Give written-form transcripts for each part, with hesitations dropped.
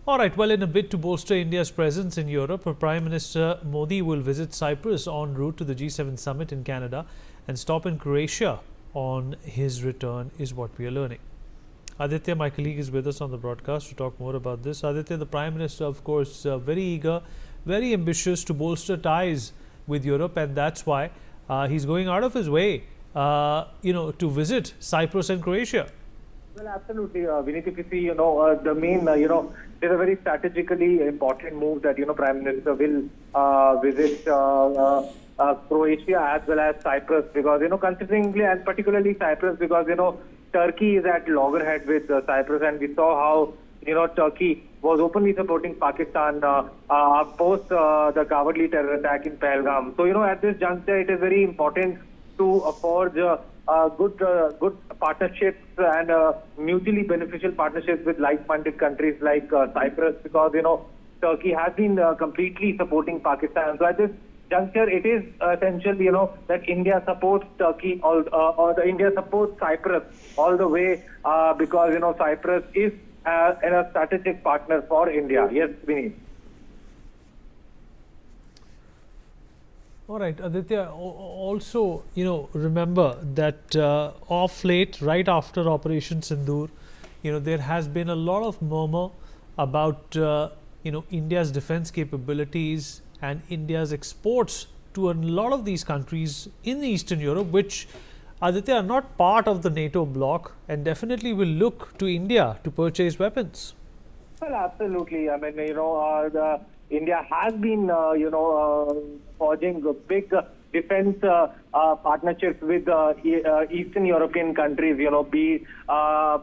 All right, well, in a bid to bolster India's presence in Europe, Prime Minister Modi will visit Cyprus en route to the G7 summit in Canada and stop in Croatia on his return, is what we are learning. Aditya, my colleague, is with us on the broadcast to talk more about this. Aditya, the Prime Minister, of course, very eager, very ambitious to bolster ties with Europe, and that's why he's going out of his way, to visit Cyprus and Croatia. Well, absolutely, Vinit. If you see, the main, there's a very strategically important move that, Prime Minister will visit Croatia as well as Cyprus because, considering, and particularly Cyprus because, Turkey is at loggerhead with Cyprus, and we saw how, Turkey was openly supporting Pakistan post the cowardly terror attack in Pahalgam. So, at this juncture, it is very important to forge good partnerships and mutually beneficial partnerships with like-minded countries like Cyprus because, Turkey has been completely supporting Pakistan. So at this juncture, it is essential, that India supports Turkey or the India supports Cyprus all the way because, Cyprus is a strategic partner for India. Yes, Vinny. All right, Aditya, also, remember that of late, right after Operation Sindoor, there has been a lot of murmur about, India's defense capabilities and India's exports to a lot of these countries in Eastern Europe, which, Aditya, are not part of the NATO bloc and definitely will look to India to purchase weapons. Well, absolutely. I mean, India has been, forging big defense partnerships with Eastern European countries, which are,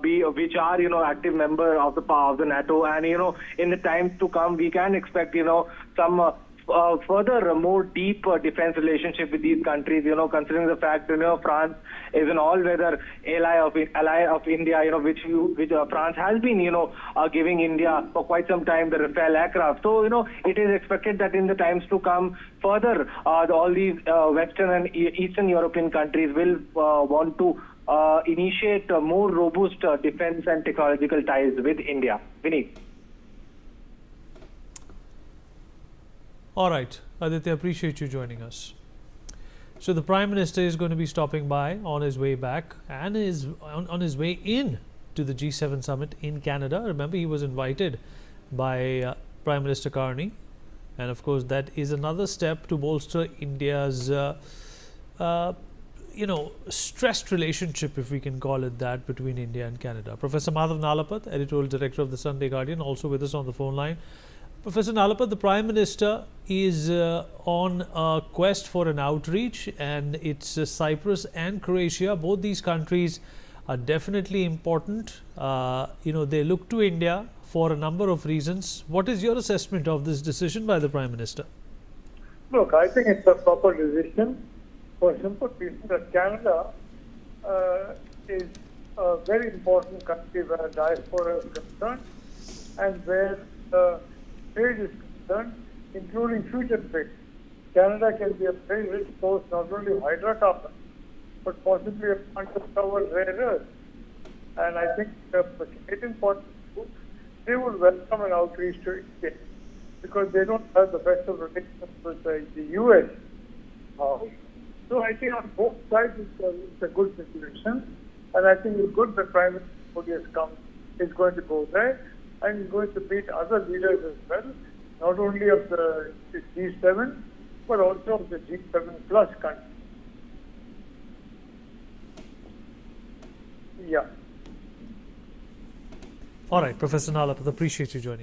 active member of the NATO. And, in the times to come, we can expect, some further more deep defense relationship with these countries, considering the fact, France is an all-weather ally of India, which France has been, giving India for quite some time the Rafale aircraft. So, it is expected that in the times to come, further, all these Western and Eastern European countries will want to initiate more robust defense and technological ties with India. Vinny. All right, Aditya, appreciate you joining us. So the Prime Minister is going to be stopping by on his way back and is on his way in to the G7 summit in Canada. Remember, he was invited by Prime Minister Carney, and of course that is another step to bolster India's stressed relationship, if we can call it that, between India and Canada. Professor Madhav Nalapat, editorial director of the Sunday Guardian, also with us on the phone line. Professor Nalapat, the Prime Minister is on a quest for an outreach, and it's Cyprus and Croatia. Both these countries are definitely important. They look to India for a number of reasons. What is your assessment of this decision by the Prime Minister? Look, I think it's a proper decision for simple reason that Canada is a very important country where diaspora is concerned and where trade is concerned, including future trade. Canada can be a very rich source not only of hydrocarbons, but possibly of undiscovered rare earths. And I think the Canadian part, they would welcome an outreach to India because they don't have the best of relations with the US. So I think on both sides it's a good situation, and I think it's good that Prime Minister Modi is going to go there and is going to meet other leaders as well, not only of the G7, but also of the G7 plus countries. Yeah. All right, Professor Nalapat, appreciate you joining.